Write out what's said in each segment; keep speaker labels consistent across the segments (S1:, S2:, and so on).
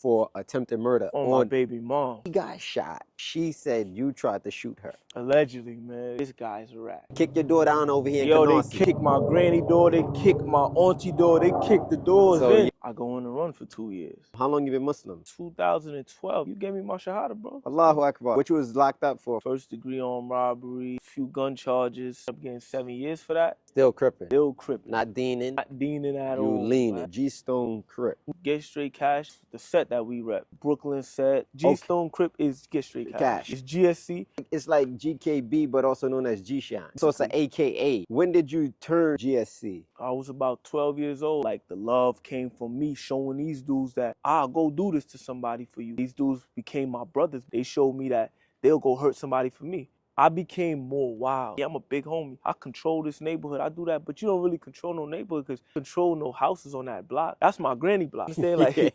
S1: for attempted murder
S2: on my baby mom.
S1: He got shot. She said you tried to shoot her.
S2: Allegedly, man. This guy's a rat.
S1: Kick your door down over here in
S2: Yo,
S1: 𝗪𝗏𝗧𝗏.
S2: they kicked my granny door, they kicked my auntie door, they kicked the doors in. I go on the run for 2 years.
S1: How long you been Muslim?
S2: 2012. You gave me my shahada, bro.
S1: 𝗪𝗏𝗥𝗑. What you was locked up for?
S2: First degree armed robbery, few gun charges. I'm getting 7 years for that.
S1: Still crippin'.
S2: Still crippin'.
S1: Not deaning.
S2: Not deaning at
S1: you
S2: all.
S1: You leaning.
S2: Right?
S1: G-Stone Crip.
S2: Get Straight Cash, the set that we rep. Brooklyn set. G-Stone Crip is Get Straight Cash. It's GSC.
S1: It's like GKB, but also known as G-Shine. So it's an AKA. When did you turn GSC?
S2: I was about 12 years old. Like, the love came from me showing these dudes that I'll go do this to somebody for you. These dudes became my brothers. They showed me that they'll go hurt somebody for me. I became more wild. Yeah, I'm a big homie. I control this neighborhood. I do that, but you don't really control no neighborhood because you control no houses on that block. That's my granny block. Understand? Like,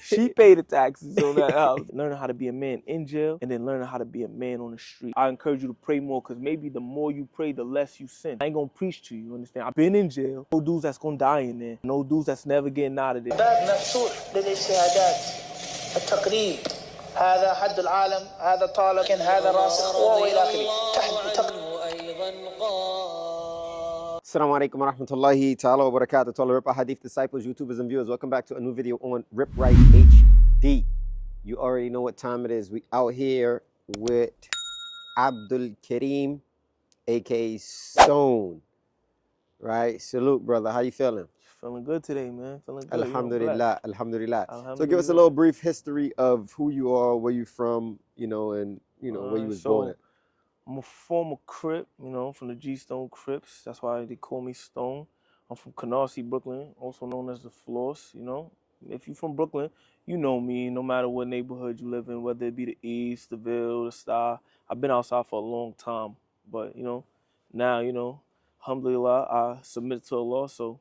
S2: she paid the taxes on that house. Learning how to be a man in jail and then learning how to be a man on the street. I encourage you to pray more because maybe the more you pray, the less you sin. I ain't gonna preach to you, understand? I've been in jail. No dudes that's gonna die in there. No dudes that's never getting out of there.
S3: هذا حد العالم هذا طالب هذا راسخ وإلى آخره.
S1: Assalamu alaikum wa rahmatullahi ta'ala wa barakatuh to all the 𝗪𝗏𝗧𝗏 disciples, YouTubers and viewers. Welcome back to a new video on Rip Right HD. You already know what time it is. We out here with Abdul Kareem, aka Stone. Right? Salute, brother. How you feeling?
S2: Feeling good today, man. Feeling good.
S1: Alhamdulillah, alhamdulillah. So give us a little brief history of who you are, where you from, you know, and you know where you was born at.
S2: I'm a former Crip, you know, from the G-Stone Crips. That's why they call me Stone. I'm from 𝗪𝗏𝗧𝗏𝗏𝗺, Brooklyn, also known as the Floss, you know. If you're from Brooklyn, you know me, no matter what neighborhood you live in, whether it be the East, the Ville, the Star. I've been outside for a long time, but, you know, now, you know, alhamdulillah, I submit to Allah, so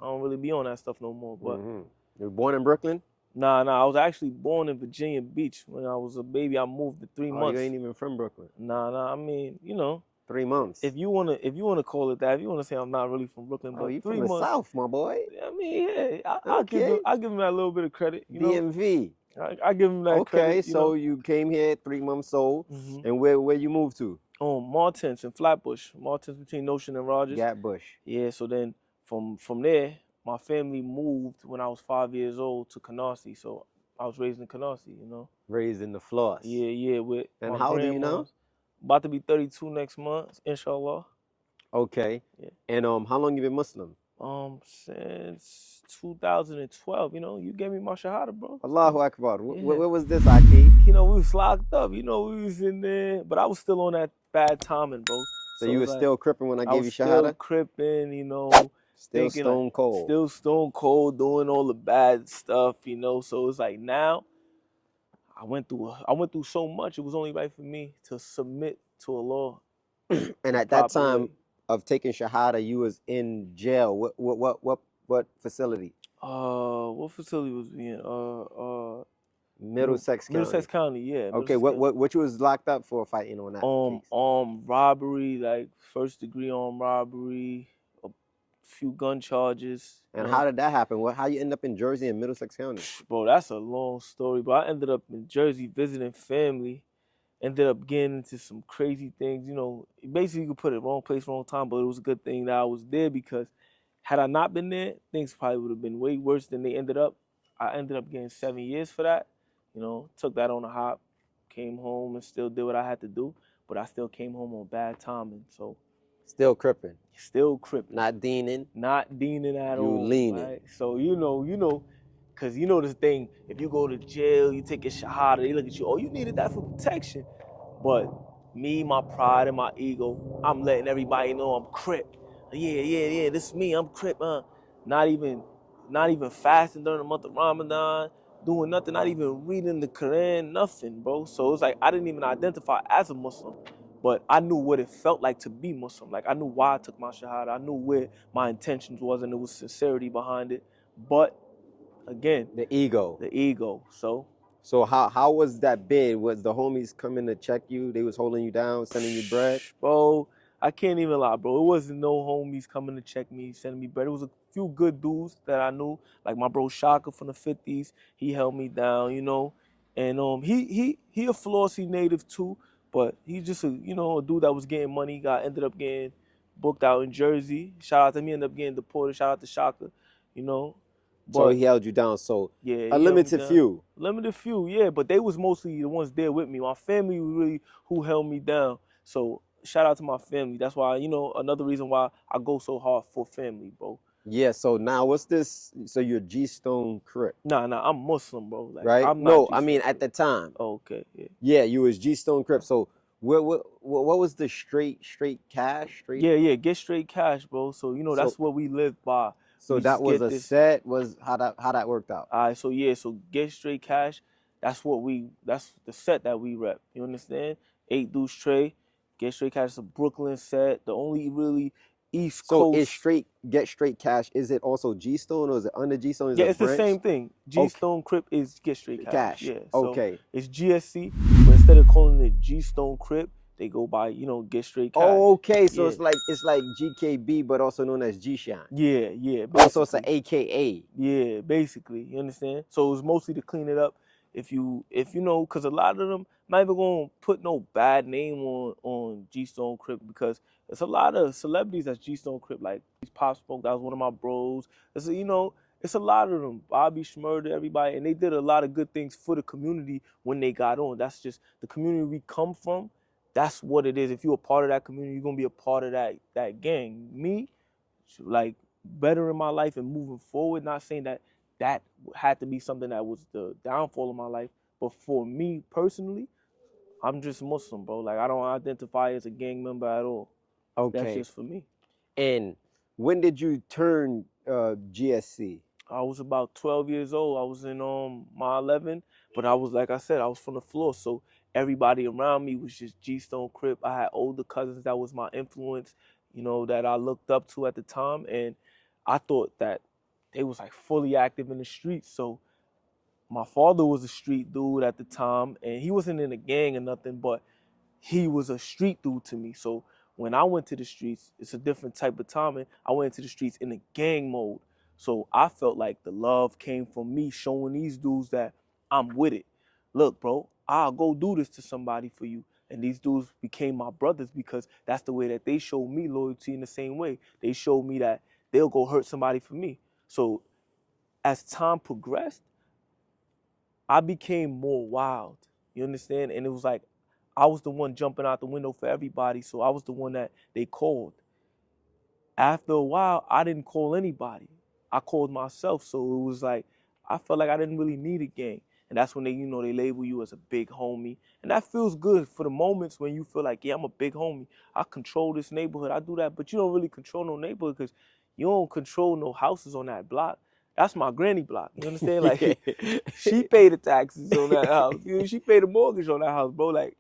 S2: I don't really be on that stuff no more. But
S1: You were born in Brooklyn?
S2: Nah, I was actually born in Virginia Beach. When I was a baby, I moved in 3 months.
S1: You ain't even from Brooklyn?
S2: Nah, I mean, you know.
S1: 3 months?
S2: If you wanna call it that, if you wanna say I'm not really from Brooklyn, but
S1: you
S2: 3
S1: from
S2: months.
S1: The South, my boy.
S2: I mean, yeah, I'll give him that little bit of credit. You
S1: DMV.
S2: know? I give him that credit.
S1: Okay, so you came here 3 months old, and where you moved to?
S2: Martins in Flatbush. Martins between Notion and Rogers.
S1: Gatbush. Yeah,
S2: so then from there, my family moved when I was 5 years old to 𝗪𝗏𝗧𝗏𝗏, so I was raised in 𝗪𝗏𝗧𝗏𝗏, you know.
S1: Raised in the Floss.
S2: Yeah, with
S1: and
S2: my
S1: how old are you now?
S2: About to be 32 next month, inshallah.
S1: Okay. Yeah. And how long you been Muslim?
S2: Since 2012, you know. You gave me my shahada, bro.
S1: 𝗪𝗏𝗥𝗑.
S2: Yeah.
S1: Where was this, Aki?
S2: You know, we was locked up. You know, we was in there, but I was still on that bad timing, bro.
S1: So you were still crippin' when I gave you shahada?
S2: Still crippin', you know.
S1: Still stone cold.
S2: Still stone cold, doing all the bad stuff, you know. So it's like now, I went through so much. It was only right for me to submit to Allah.
S1: And at that time of taking shahada, you was in jail. What facility?
S2: What facility was we in?
S1: Middlesex County.
S2: Middlesex County, yeah.
S1: Okay, what you was locked up for fighting on that case?
S2: Robbery, like first degree armed robbery, a few gun charges.
S1: And how did that happen? How you end up in Jersey and Middlesex County?
S2: Bro, that's a long story. But I ended up in Jersey visiting family. Ended up getting into some crazy things. You know, basically you could put it wrong place, wrong time, but it was a good thing that I was there because had I not been there, things probably would have been way worse than they ended up. I ended up getting 7 years for that. You know, took that on the hop, came home and still did what I had to do, but I still came home on bad timing, so.
S1: Still crippin'?
S2: Still crippin'.
S1: Not deaning?
S2: Not deaning at all.
S1: You leaning?
S2: Right? So, you know, because you know this thing, if you go to jail, you take your shahada, they look at you, oh, you needed that for protection. But me, my pride and my ego, I'm letting everybody know I'm Crip. Yeah, this is me, I'm Crip. Not even fasting during the month of Ramadan, doing nothing, not even reading the Quran, nothing, bro. So it's like I didn't even identify as a Muslim, but I knew what it felt like to be Muslim. Like I knew why I took my shahada. I knew where my intentions was, and there was sincerity behind it. But again,
S1: the ego.
S2: So
S1: how was that bid? Was the homies coming to check you? They was holding you down, sending you bread?
S2: Bro, I can't even lie, bro. It wasn't no homies coming to check me, sending me bread. It was a few good dudes that I knew, like my bro Shaka from the 50s. He held me down, you know. And he a Florissant native too, but he's just a a dude that was getting money. Ended up getting booked out in Jersey. Shout out to me, ended up getting deported. Shout out to Shaka, you know.
S1: So
S2: But
S1: he held you down. So
S2: yeah,
S1: a
S2: he held me
S1: limited
S2: down.
S1: few.
S2: Limited few, yeah. But they was mostly the ones there with me. My family was really who held me down. So shout out to my family. That's why, another reason why I go so hard for family, bro.
S1: Yeah. So now what's this? So you're G-Stone Crip,
S2: Nah, I'm Muslim, bro. Like
S1: right?
S2: I'm not
S1: No, I
S2: G-Stone
S1: mean at
S2: Crip.
S1: the time.
S2: Oh, okay, yeah.
S1: Yeah, you was G-Stone Crip. So what was the straight cash? Straight.
S2: Yeah, get straight cash, bro. So
S1: So
S2: that's what we live by.
S1: so
S2: We
S1: that
S2: just
S1: was
S2: get
S1: a
S2: this.
S1: set. Was how that worked out.
S2: All right, so yeah, so get straight cash. That's the set that we rep. You understand? 8 dudes tray, get straight cash. It's a Brooklyn set. The only really East
S1: So
S2: Coast.
S1: is get straight cash? Is it also G-Stone or is it under G-Stone? Is
S2: Yeah,
S1: it a
S2: it's the
S1: branch?
S2: same thing. G
S1: Okay.
S2: Stone Crip is get straight cash.
S1: Cash.
S2: Yeah. So
S1: Okay.
S2: it's GSC, but instead of calling it G Stone Crip, they go by get straight cash.
S1: Oh, okay. So
S2: Yeah.
S1: it's like GKB, but also known as G-Shine.
S2: Yeah, basically.
S1: Also, it's an AKA.
S2: Yeah, basically. You understand? So it was mostly to clean it up. If you know, because a lot of them not even gonna put no bad name on G Stone Crip, because there's a lot of celebrities that's G Stone Crip, like Pop Smoke, that was one of my bros. It's a lot of them. 𝗪𝗏𝗧𝗏𝗏, everybody, and they did a lot of good things for the community when they got on. That's just the community we come from. That's what it is. If you're a part of that community, you're gonna be a part of that gang. Me, like, better in my life and moving forward, not saying that had to be something that was the downfall of my life, but for me personally, I'm just Muslim, bro. Like, I don't identify as a gang member at all.
S1: Okay.
S2: That's just for me.
S1: And when did you turn GSC?
S2: I was about 12 years old. I was in my 11, but I was, like I said, I was from the floor, so everybody around me was just G-Stone Crip. I had older cousins that was my influence, that I looked up to at the time, and I thought that they was like fully active in the streets. So my father was a street dude at the time, and he wasn't in a gang or nothing, but he was a street dude to me. So when I went to the streets, it's a different type of time, and I went into the streets in a gang mode. So I felt like the love came from me showing these dudes that I'm with it. Look, bro, I'll go do this to somebody for you. And these dudes became my brothers because that's the way that they showed me loyalty in the same way. They showed me that they'll go hurt somebody for me. So as time progressed, I became more wild. You understand? And it was like I was the one jumping out the window for everybody, so I was the one that they called. After a while, I didn't call anybody. I called myself, so it was like I felt like I didn't really need a gang. And that's when they label you as a big homie. And that feels good for the moments when you feel like, yeah, I'm a big homie. I control this neighborhood. I do that. But you don't really control no neighborhood because you don't control no houses on that block. That's my granny block. You understand? Like, she paid the taxes on that house. She paid the mortgage on that house, bro. Like,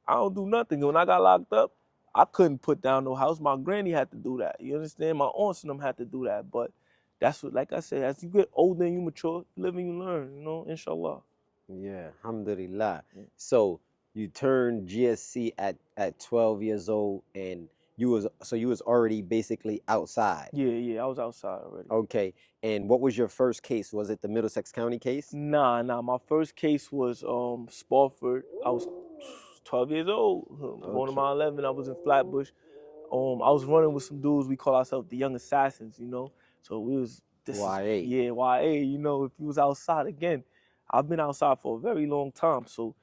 S2: I don't do nothing. When I got locked up, I couldn't put down no house. My granny had to do that. You understand? My aunts and them had to do that. But that's what, like I said, as you get older and you mature, you live and you learn, inshallah.
S1: Yeah, alhamdulillah. So you turned GSC at 12 years old, and you was already basically outside.
S2: Yeah, I was outside already.
S1: Okay. And what was your first case? Was it the Middlesex County case?
S2: Nah. My first case was Spofford. I was 12 years old. Going to my 11, I was in Flatbush. I was running with some dudes. We call ourselves the Young Assassins, So we was
S1: YA.
S2: YA. If you was outside again, I've been outside for a very long time. So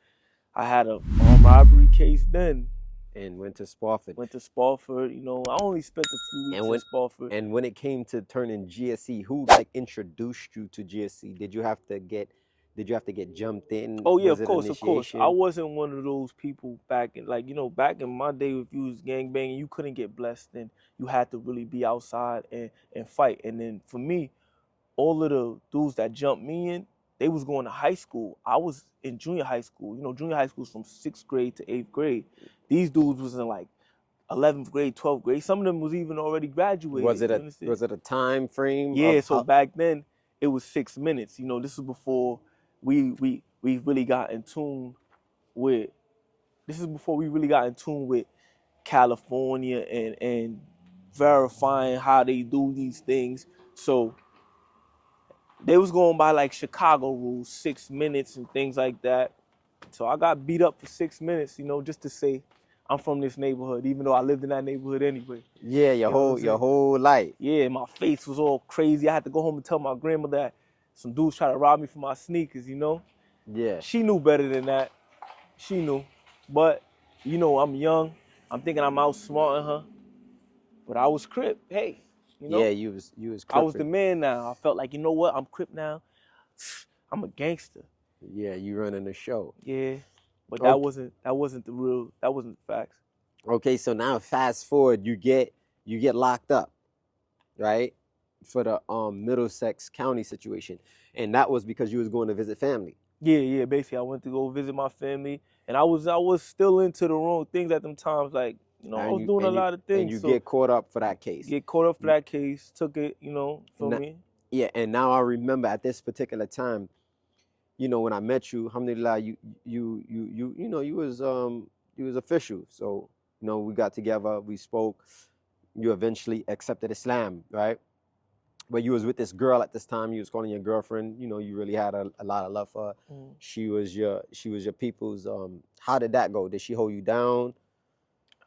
S2: I had a armed robbery case then.
S1: And went to Spofford.
S2: I only spent a few weeks in Spofford.
S1: And when it came to turning GSC, who introduced you to GSC? Did you have to get jumped in?
S2: Oh yeah,
S1: Was
S2: of course.
S1: initiation?
S2: I wasn't one of those people back in back in my day. If you was gangbanging, you couldn't get blessed. Then you had to really be outside and fight. And then for me, all of the dudes that jumped me in, they was going to high school. I was in junior high school. Junior high school is from 6th grade to 8th grade. These dudes was in like 11th grade, 12th grade. Some of them was even already graduated.
S1: Was it a time frame?
S2: Yeah, so back then it was 6 minutes. This was before we really got in tune with California and verifying how they do these things. So they was going by like Chicago rules, 6 minutes and things like that. So I got beat up for 6 minutes, you know, just to say I'm from this neighborhood, even though I lived in that neighborhood anyway.
S1: Yeah,
S2: You know
S1: your whole life.
S2: Yeah, my face was all crazy. I had to go home and tell my grandma that some dudes tried to rob me for my sneakers, you know?
S1: Yeah.
S2: She knew better than that. She knew. But, you know, I'm young. I'm thinking I'm outsmarting her. But I was Crip. Hey, you know?
S1: Yeah, you was
S2: I was the
S1: crippin'.
S2: man now. I felt like, you know what? I'm Crip now. I'm a gangster.
S1: Yeah, you running the show.
S2: Yeah. But
S1: Okay.
S2: that wasn't the facts.
S1: Okay, so now fast forward, you get locked up, right? For the Middlesex County situation. And that was because you was going to visit family.
S2: Yeah, basically I went to go visit my family, and I was still into the wrong things at them times, like, you know, I was doing a lot of things.
S1: And you
S2: so
S1: get caught up for that case.
S2: get caught up for that case, took it, you know, for me.
S1: Yeah, and now I remember at this particular time, you know, when I met you, alhamdulillah, you was official. So, you know, we got together, we spoke, you eventually accepted Islam, right? But you was with this girl at this time, you was calling your girlfriend, you know, you really had a lot of love for her. She was your people's, how did that go? Did she hold you down?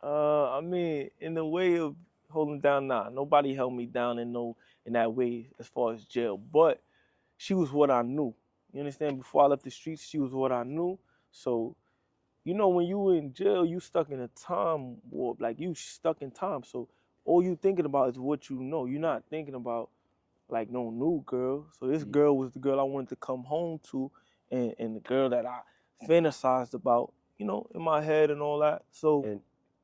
S2: I mean, in the way of holding down, nah, nobody held me down in that way as far as jail. But she was what I knew. You understand? Before I left the streets, she was what I knew. So, you know, when you in jail, you stuck in a time warp. Like, you stuck in time. So all you thinking about is what you know. You're not thinking about like no new girl. So this girl was the girl I wanted to come home to, and the girl that I fantasized about, you know, in my head and all that. So
S1: And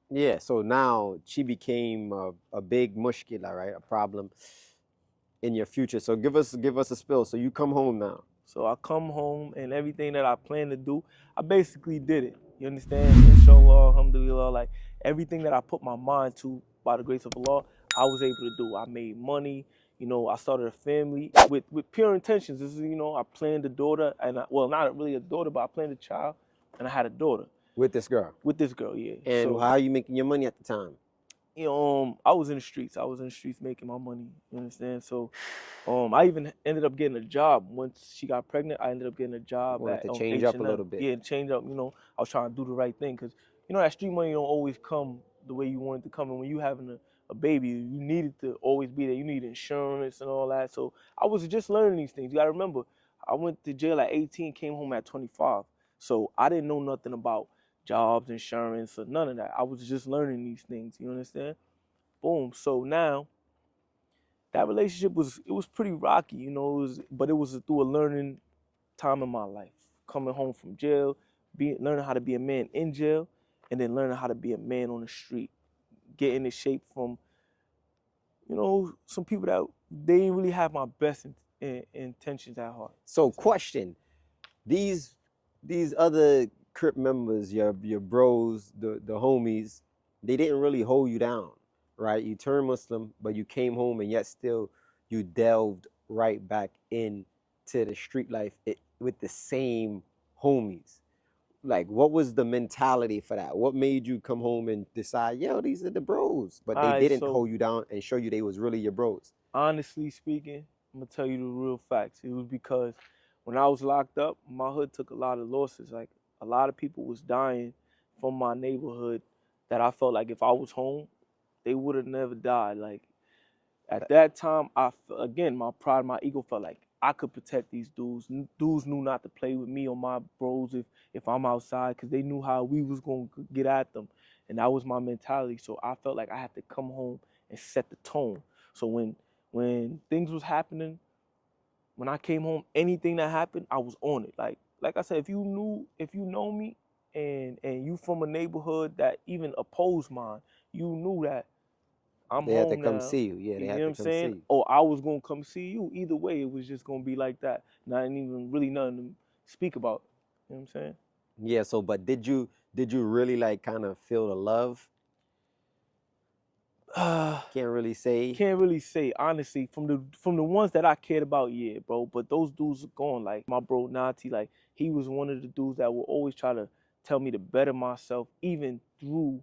S1: yeah, so now she became a big mushkila, right? A problem in your future. So give us a spill. So you come home now.
S2: So I come home, and everything that I planned to do, I basically did it. You understand? Inshallah, alhamdulillah, like everything that I put my mind to by the grace of Allah, I was able to do. I made money. You know, I started a family with pure intentions. This is, you know, I planned a daughter, and well, not really a daughter, but I planned a child, and I had a daughter.
S1: With this girl?
S2: With this girl, yeah.
S1: And so, how are you making your money at the time?
S2: You know, I was in the streets. I was in the streets making my money. You understand? So, I even ended up getting a job. Once she got pregnant, I ended up getting a job
S1: Wanted
S2: at
S1: to change up a little bit.
S2: Yeah, change up. You know, I was trying to do the right thing because, you know, that street money don't always come the way you want it to come. And when you having a baby, you needed to always be there. You need insurance and all that. So I was just learning these things. You gotta remember, I went to jail at 18, came home at 25. So I didn't know nothing about jobs, insurance, or none of that. I was just learning these things. You understand? Boom. So now that relationship was pretty rocky, you know. But it was through a learning time in my life. Coming home from jail, learning how to be a man in jail, and then learning how to be a man on the street. Getting in shape from, you know, some people that they didn't really have my best intentions at heart.
S1: So, question: these other Crip members, your bros, the homies, they didn't really hold you down, right? You turned Muslim, but you came home, and yet still you delved right back into the street life with the same homies. Like, what was the mentality for that? What made you come home and decide, yo, these are the bros? But they didn't hold you down and show you they was really your bros.
S2: Honestly speaking, I'm gonna tell you the real facts. It was because when I was locked up, my hood took a lot of losses. Like, a lot of people was dying from my neighborhood that I felt like if I was home, they would have never died. Like, at that time, again, my pride, my ego felt like I could protect these dudes. Dudes knew not to play with me or my bros if I'm outside, because they knew how we was going to get at them. And that was my mentality. So I felt like I had to come home and set the tone. So when things was happening, when I came home, anything that happened, I was on it. Like I said, if you know me and you from a neighborhood that even opposed mine, you knew that I'm
S1: They had to
S2: home
S1: come
S2: now.
S1: see you. Yeah, they
S2: You
S1: had
S2: know
S1: to
S2: what I'm
S1: come
S2: saying?
S1: see you.
S2: Or I was gonna come see you. Either way, it was just gonna be like that. Not even really nothing to speak about. You know what I'm saying?
S1: Yeah, so but did you really like kind of feel the love? Can't really say.
S2: Can't really say, honestly. From the ones that I cared about, yeah, bro. But those dudes are gone. Like my bro Nati, like he was one of the dudes that would always try to tell me to better myself, even through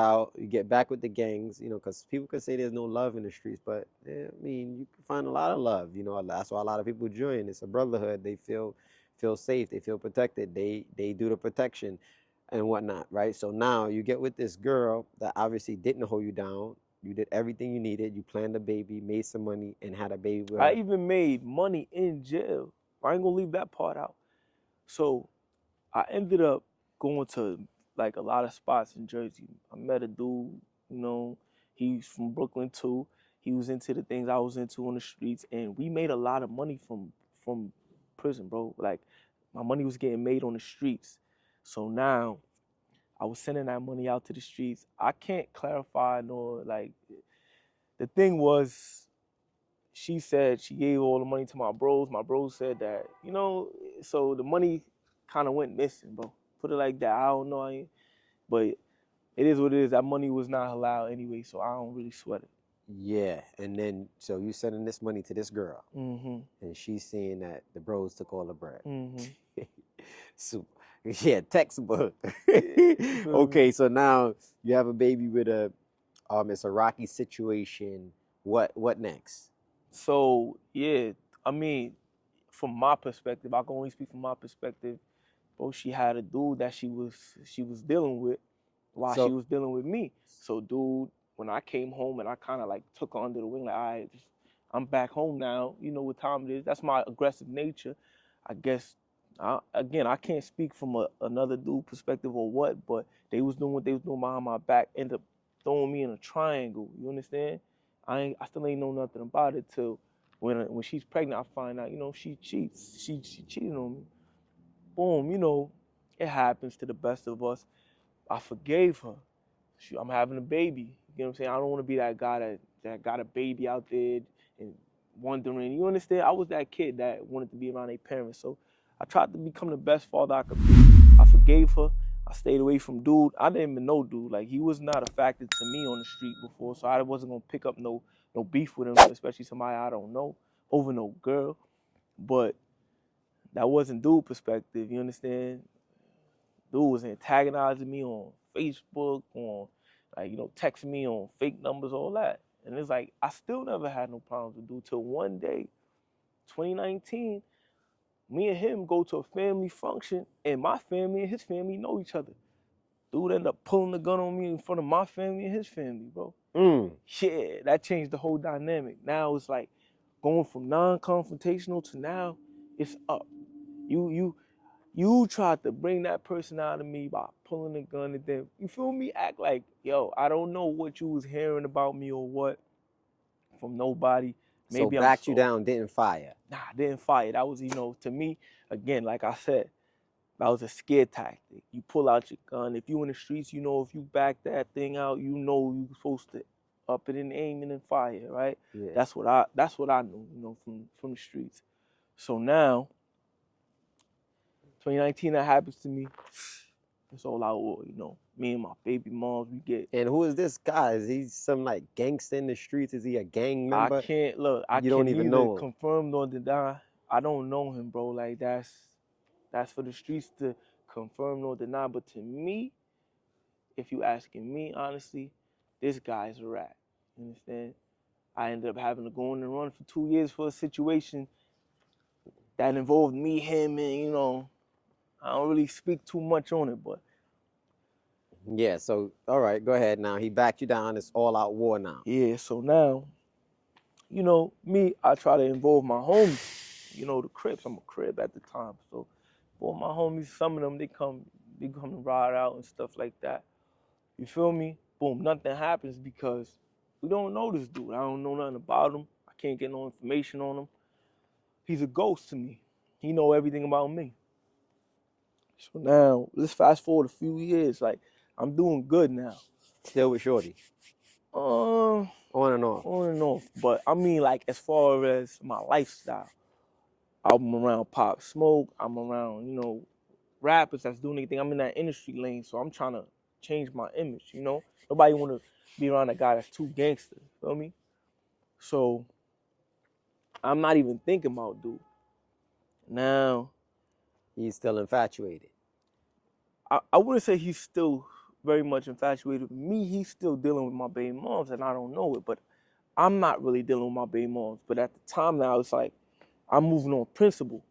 S1: out, you get back with the gangs, you know, because people could say there's no love in the streets, but I mean, you can find a lot of love, you know. That's why a lot of people join. It's a brotherhood. They feel safe. They feel protected. They do the protection and whatnot, right? So now you get with this girl that obviously didn't hold you down. You did everything you needed. You planned a baby, made some money, and had a baby with her.
S2: I even made money in jail. I ain't gonna leave that part out. So I ended up going to like a lot of spots in Jersey. I met a dude, you know, he's from Brooklyn too. He was into the things I was into on the streets, and we made a lot of money from prison, bro. Like my money was getting made on the streets. So now I was sending that money out to the streets. I can't clarify nor like the thing was she said she gave all the money to my bros. My bros said that, you know, so the money kind of went missing, bro. Put it like that. I don't know. But it is what it is. That money was not allowed anyway, so I don't really sweat it.
S1: Yeah, and then so you sending this money to this girl,
S2: Mm-hmm.
S1: and she's saying that the bros took all the bread.
S2: Mm-hmm.
S1: So, yeah, textbook. Okay, so now you have a baby with it's a rocky situation. What next?
S2: So yeah, I mean, from my perspective, I can only speak from my perspective. Bro, she had a dude that she was dealing with while she was dealing with me. So dude, when I came home and I kind of like took her under the wing, like, all right, I'm back home now. You know what time it is. That's my aggressive nature. I guess, again, I can't speak from another dude perspective or what, but they was doing what they was doing behind my back, ended up throwing me in a triangle. You understand? I still ain't know nothing about it till when she's pregnant, I find out, you know, she cheats. She cheated on me. Boom, you know, it happens to the best of us. I forgave her. I'm having a baby. You know what I'm saying? I don't want to be that guy that got a baby out there and wondering. You understand? I was that kid that wanted to be around their parents. So I tried to become the best father I could be. I forgave her. I stayed away from dude. I didn't even know dude. Like, he was not a factor to me on the street before, so I wasn't going to pick up no beef with him, especially somebody I don't know, over no girl. But that wasn't dude perspective, you understand? Dude was antagonizing me on Facebook, on like, you know, texting me on fake numbers, all that. And it's like, I still never had no problems with dude till one day, 2019, me and him go to a family function and my family and his family know each other. Dude ended up pulling the gun on me in front of my family and his family, bro. Yeah, that changed the whole dynamic. Now it's like going from non-confrontational to now it's up. You tried to bring that person out of me by pulling the gun and then, you feel me, act like, yo, I don't know what you was hearing about me or what from nobody. Maybe
S1: so backed you down, didn't fire.
S2: Nah, I didn't fire. That was, you know, to me, again, like I said, that was a scare tactic. You pull out your gun. If you in the streets, you know, if you back that thing out, you know you're supposed to up it and aim it and fire, right?
S1: Yeah.
S2: That's what I knew, you know, from the streets. So now, 2019, that happens to me. It's all out war, you know. Me and my baby moms, we get.
S1: And who is this guy? Is he some like gangster in the streets? Is he a gang member?
S2: I can't look. I
S1: You don't
S2: can't
S1: even
S2: neither
S1: know him.
S2: confirm nor deny. I don't know him, bro. Like that's for the streets to confirm nor deny. But to me, if you asking me honestly, this guy's a rat. You understand? I ended up having to go on and run for 2 years for a situation that involved me, him, and you know, I don't really speak too much on it, but.
S1: Yeah, so, all right, go ahead now. He backed you down. It's all out war now.
S2: Yeah, so now, you know, me, I try to involve my homies, you know, the Crips. I'm a Crip at the time. So, for my homies, some of them, they come and ride out and stuff like that. You feel me? Boom, nothing happens because we don't know this dude. I don't know nothing about him. I can't get no information on him. He's a ghost to me. He know everything about me. So now, let's fast forward a few years. Like, I'm doing good now.
S1: Still with Shorty? On and off?
S2: On and off. But I mean, like, as far as my lifestyle, I'm around Pop Smoke. I'm around, you know, rappers that's doing anything. I'm in that industry lane, so I'm trying to change my image, you know? Nobody want to be around a guy that's too gangster, feel me? So I'm not even thinking about dude. Now,
S1: He's still infatuated.
S2: I wouldn't say he's still very much infatuated with me. He's still dealing with my baby moms, and I don't know it, but I'm not really dealing with my baby moms. But at the time now, it's like I'm moving on principle.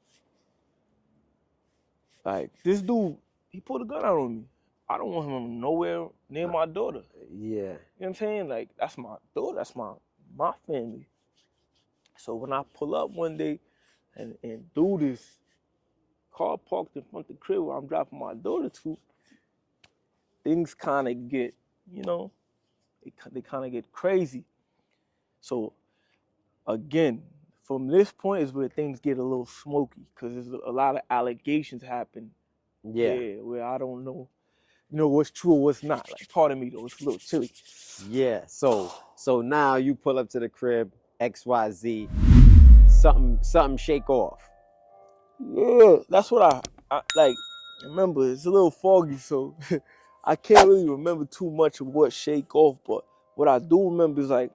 S2: Like, this dude, he pulled a gun out on me. I don't want him nowhere near my daughter.
S1: Yeah.
S2: You know what I'm saying? Like, that's my daughter. That's my family. So when I pull up one day and dude is car parked in front of the crib where I'm dropping my daughter to, things kind of get, you know, they kind of get crazy. So again, from this point is where things get a little smoky because there's a lot of allegations happen.
S1: Yeah.
S2: Where I don't know, you know, what's true or what's not. Like, pardon me though, it's a little chilly.
S1: Yeah. So now you pull up to the crib, XYZ, something shake off.
S2: Yeah, that's what I like. Remember, it's a little foggy, so I can't really remember too much of what shake off. But what I do remember is like,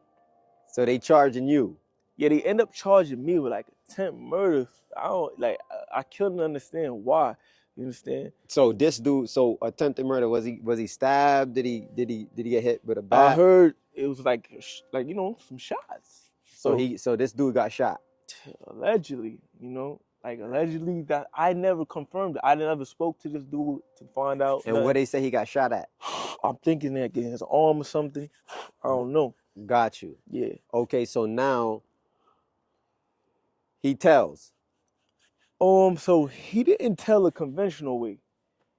S1: So they charging you.
S2: yeah, they end up charging me with like attempt murder. I couldn't understand why. You understand?
S1: So this dude, so attempted murder, was he stabbed? Did he get hit with a bat?
S2: I heard it was like you know, some shots.
S1: So this dude got shot.
S2: Allegedly, you know, like allegedly, that I never confirmed it. I never spoke to this dude to find out.
S1: And what they say he got shot at?
S2: I'm thinking that getting his arm or something. I don't know.
S1: Got you.
S2: Yeah.
S1: Okay, so now he tells.
S2: So he didn't tell a conventional way.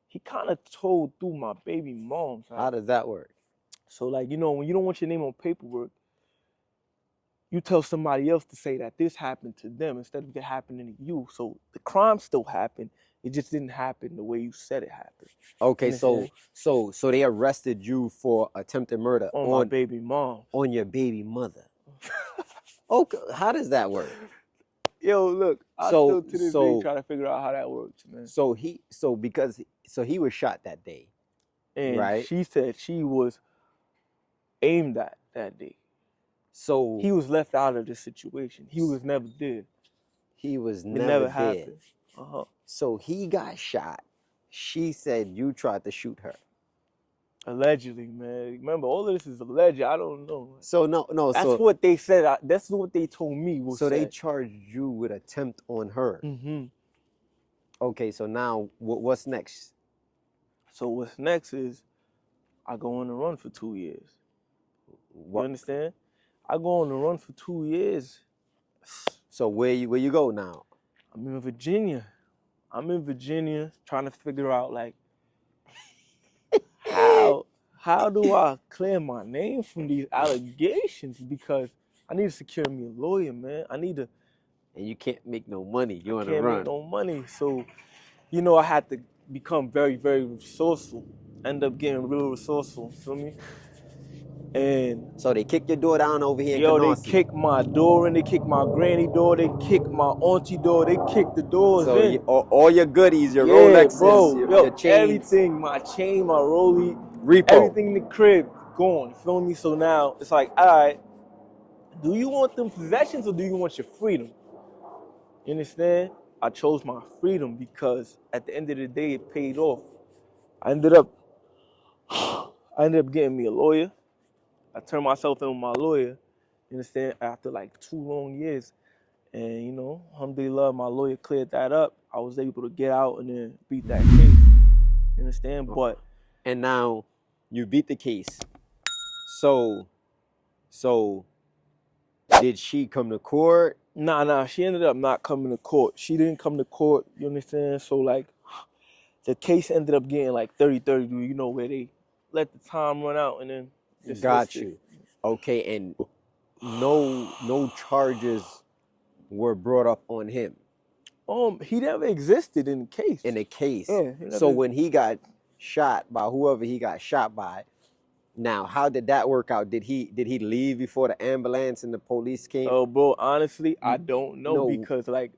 S2: He kind of told through my baby moms.
S1: How does that work?
S2: So, like, you know, when you don't want your name on paperwork, you tell somebody else to say that this happened to them instead of it happening to you. So the crime still happened. It just didn't happen the way you said it happened.
S1: Okay, so they arrested you for attempted murder
S2: on my baby mom.
S1: On your baby mother. Okay, how does that work?
S2: Yo, look, I still to this day try to figure out how that works, man.
S1: So he was shot that day.
S2: And
S1: right?
S2: She said she was aimed at that day.
S1: So
S2: he was left out of the situation. He was never there.
S1: He was
S2: it
S1: never
S2: never
S1: there.
S2: happened.
S1: So he got shot. She said you tried to shoot her.
S2: Allegedly, man. Remember, all of this is alleged. I don't know.
S1: So no.
S2: That's what they said. That's what they told me.
S1: So they charged you with attempt on her.
S2: Mm-hmm.
S1: Okay, so now what's next?
S2: So what's next is I go on the run for 2 years.
S1: What?
S2: You understand? I go on the run for 2 years.
S1: So where you go now?
S2: I'm in Virginia. Trying to figure out like how do I clear my name from these allegations, because I need to secure me a lawyer, man. And
S1: you can't make no money. You're on the run.
S2: Can't make no money. So, you know, I had to become very, very resourceful. End up getting real resourceful, feel me? And
S1: so they kick your door down over here.
S2: Yo, they kick my door in, they kick my granny door, they kick my auntie door, they kick the doors in.
S1: All your goodies, your Rolexes,
S2: bro,
S1: your chains.
S2: Everything, my chain, my rollie,
S1: repo,
S2: everything in the crib, gone, feel me? So now it's like, all right, do you want them possessions or do you want your freedom? You understand? I chose my freedom because at the end of the day, it paid off. I ended up getting me a lawyer. I turned myself in with my lawyer, you understand, after like 2 long years. And, you know, alhamdulillah, my lawyer cleared that up. I was able to get out and then beat that case. You understand? But
S1: and now you beat the case. So did she come to court?
S2: Nah, she ended up not coming to court. She didn't come to court, you understand? So like the case ended up getting like 30-30, you know, where they let the time run out and then
S1: got you. Okay, and no charges were brought up on him.
S2: He never existed in the case.
S1: Yeah, so when he got shot by whoever he got shot by, now how did that work out? Did he leave before the ambulance and the police came?
S2: Oh, bro, honestly, I don't know because like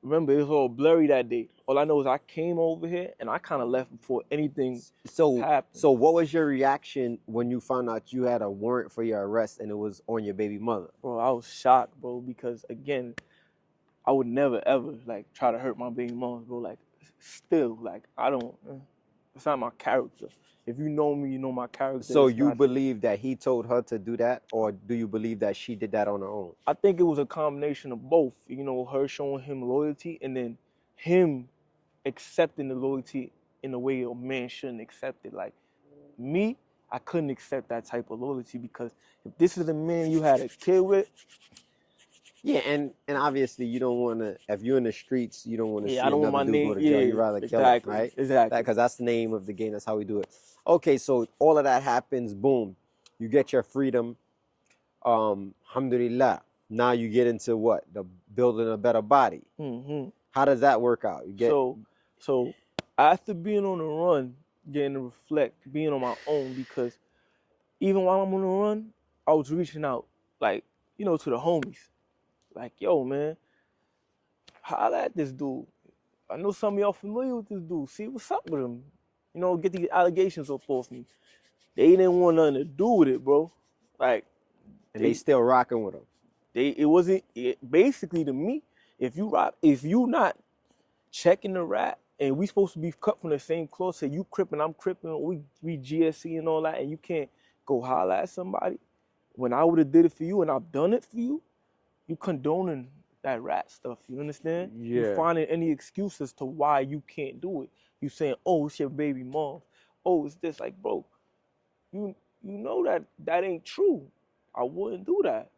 S2: remember, it was all blurry that day. All I know is I came over here and I kind of left before anything
S1: So
S2: happened.
S1: so what was your reaction when you found out you had a warrant for your arrest and it was on your baby mother?
S2: Bro, I was shocked, bro, because again, I would never ever like try to hurt my baby mom, bro. Like, still, like, I don't. It's not my character. If you know me, you know my character.
S1: So you believe that he told her to do that, or do you believe that she did that on her own?
S2: I think it was a combination of both. You know, her showing him loyalty and then him accepting the loyalty in a way a man shouldn't accept it. Like me, I couldn't accept that type of loyalty because if this is the man you had a kid with.
S1: Yeah, and obviously you don't want to, if you're in the streets, you don't want to see
S2: I don't want
S1: another
S2: my
S1: dude
S2: name.
S1: go to jail. You'd rather kill him, right?
S2: Exactly.
S1: Because that's the name of the game. That's how we do it. Okay, so all of that happens. Boom, you get your freedom. Alhamdulillah. Now you get into what? The building a better body. How does that work out? You get
S2: so after being on the run, getting to reflect, being on my own, because even while I'm on the run, I was reaching out, like, you know, to the homies. Like, yo, man, holla at this dude. I know some of y'all familiar with this dude. See what's up with him. You know, get these allegations up off me. They didn't want nothing to do with it, bro. Like,
S1: and they still rocking with him.
S2: Basically to me, if you not checking the rap and we supposed to be cut from the same cloth, say you Crip and I'm Crippin', we GSC and all that, and you can't go holla at somebody when I would have did it for you and I've done it for you, you condoning that rat stuff, you understand?
S1: Yeah.
S2: You finding any excuses to why you can't do it. You saying, oh, it's your baby mom. Oh, it's this. Like, bro, you know that ain't true. I wouldn't do that.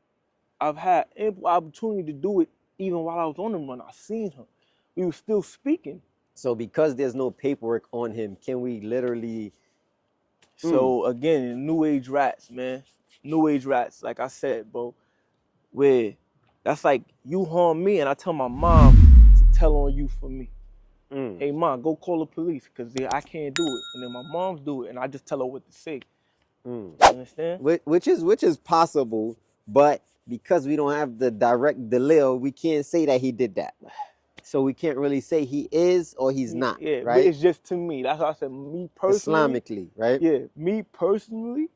S2: I've had ample opportunity to do it even while I was on the run. I seen her. We were still speaking.
S1: So because there's no paperwork on him, can we literally...
S2: So again, new age rats, man. New age rats, like I said, bro. Where that's like you harm me and I tell my mom to tell on you for me. Hey, mom, go call the police because I can't do it. And then my mom's do it and I just tell her what to say. You understand?
S1: Which is possible, but because we don't have the direct delil, we can't say that he did that. So we can't really say he is or he's not,
S2: right?
S1: But
S2: it's just to me. That's why I said me personally.
S1: Islamically, right?
S2: Yeah, me personally,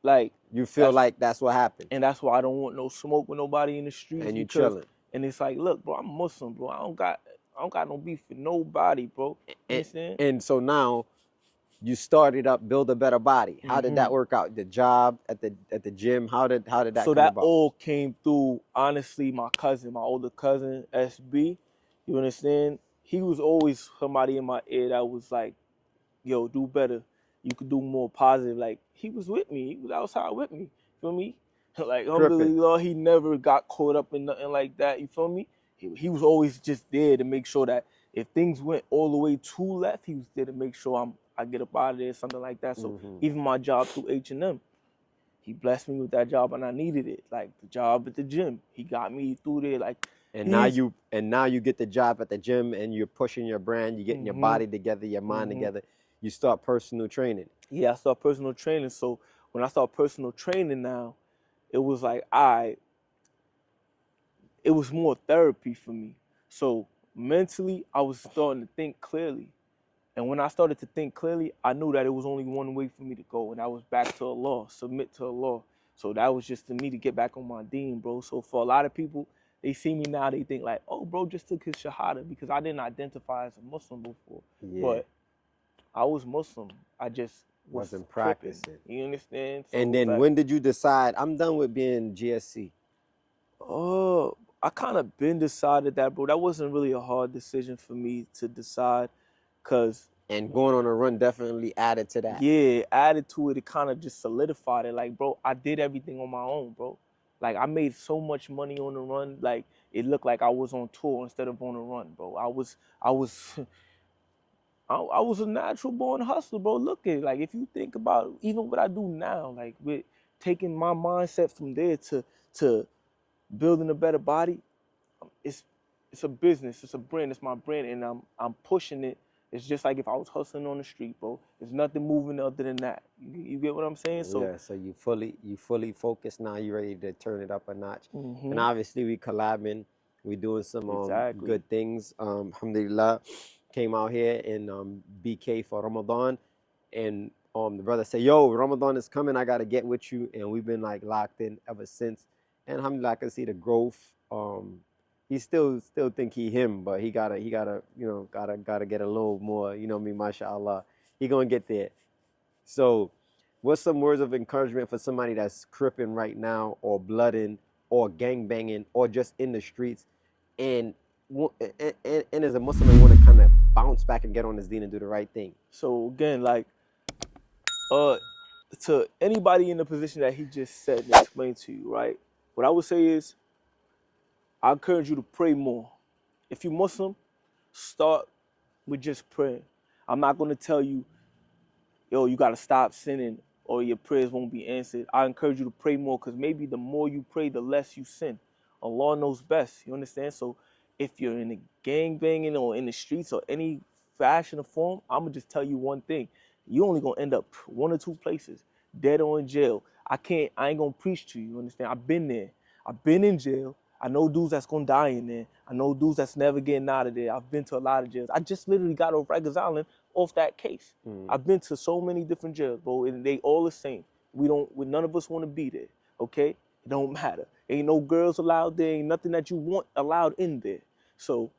S2: like...
S1: You feel like that's what happened.
S2: And that's why I don't want no smoke with nobody in the streets.
S1: And you chilling.
S2: And it's like, look, bro, I'm Muslim, bro. I don't got no beef with nobody, bro. You understand?
S1: And so now you started up Build a Better Body. How did that work out? The job at the gym, how did that come about?
S2: So that all came through, honestly, my older cousin, SB. You understand? He was always somebody in my ear that was like, yo, do better. You could do more positive. Like, he was with me. He was outside with me. Feel me? Like, alhamdulillah, he never got caught up in nothing like that. You feel me? He was always just there to make sure that if things went all the way too left, he was there to make sure I get up out of there, something like that. So even my job through H&M, he blessed me with that job and I needed it. Like the job at the gym, he got me through there. Like,
S1: and now you get the job at the gym and you're pushing your brand, you're getting your body together, your mind together. You start personal training.
S2: Yeah, I start personal training. So when I start personal training now, it was like, it was more therapy for me. So mentally, I was starting to think clearly. And when I started to think clearly, I knew that it was only one way for me to go, and that was back to Allah, submit to Allah. So that was just to me to get back on my deen, bro. So for a lot of people, they see me now, they think like, oh, bro, just took his shahada, because I didn't identify as a Muslim before. Yeah. But I was Muslim. I just
S1: wasn't practicing.
S2: You understand? So
S1: and then when did you decide, I'm done with being GSC?
S2: Oh, I kind of been decided that, bro. That wasn't really a hard decision for me to decide, because...
S1: And going on a run definitely added to that.
S2: Yeah, added to it. It kind of just solidified it. Like, bro, I did everything on my own, bro. Like, I made so much money on the run. Like, it looked like I was on tour instead of on the run, bro. I was a natural born hustler, bro. Look at it. Like, if you think about it, even what I do now, like with taking my mindset from there to building a better body, it's a business, it's a brand, it's my brand, and I'm pushing it. It's just like if I was hustling on the street, bro. There's nothing moving other than that. You get what I'm saying? So
S1: yeah, so you fully focused now. You ready to turn it up a notch. And obviously we collabing We doing some
S2: Exactly.
S1: good things. Alhamdulillah, came out here in BK for Ramadan, and the brother said, "Yo, Ramadan is coming. I gotta get with you," and we've been like locked in ever since. And alhamdulillah, I can see the growth. He still think he him, but he gotta gotta get a little more. You know what I mean? MashaAllah, he gonna get there. So, what's some words of encouragement for somebody that's cripping right now, or blooding, or gang banging, or just in the streets, and as a Muslim, they want to kind of bounce back and get on his deen and do the right thing?
S2: So again, like, to anybody in the position that he just said and explained to you, right? What I would say is, I encourage you to pray more. If you're Muslim, start with just praying. I'm not going to tell you, yo, you got to stop sinning or your prayers won't be answered. I encourage you to pray more, because maybe the more you pray, the less you sin. Allah knows best. You understand? So if you're in a gang banging or in the streets or any fashion or form, I'm going to just tell you one thing. You only going to end up one or two places, dead or in jail. I ain't going to preach to you. You understand? I've been there. I've been in jail. I know dudes that's going to die in there. I know dudes that's never getting out of there. I've been to a lot of jails. I just literally got off Rikers Island off that case. I've been to so many different jails, bro, and they all the same. None of us want to be there, okay? It don't matter. Ain't no girls allowed there. Ain't nothing that you want allowed in there. So,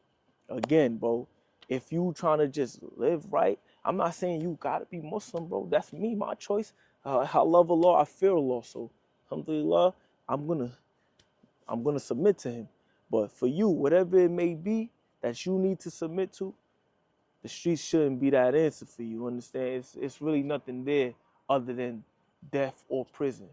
S2: again, bro, if you trying to just live right, I'm not saying you got to be Muslim, bro. That's me, my choice. I love Allah. I fear Allah. So, alhamdulillah, I'm gonna submit to him. But for you, whatever it may be that you need to submit to, the streets shouldn't be that answer for you. Understand? It's really nothing there other than death or prison.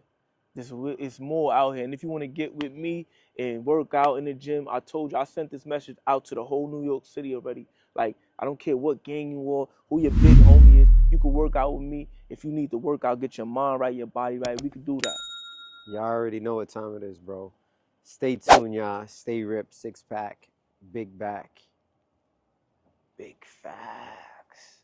S2: It's more out here. And if you want to get with me and work out in the gym, I told you, I sent this message out to the whole New York City already. Like, I don't care what gang you are, who your big homie is, you can work out with me. If you need to work out, get your mind right, your body right, we can do that.
S1: Y'all already know what time it is, bro. Stay tuned, y'all. Stay ripped, six pack, big back, big facts.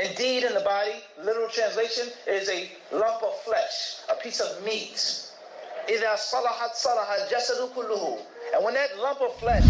S3: Indeed, in the body, literal translation, is a lump of flesh, a piece of meat. إِذَا صَلَحَتْ صَلَحَ الْجَسَدُ كُلُّهُ. And when that lump of flesh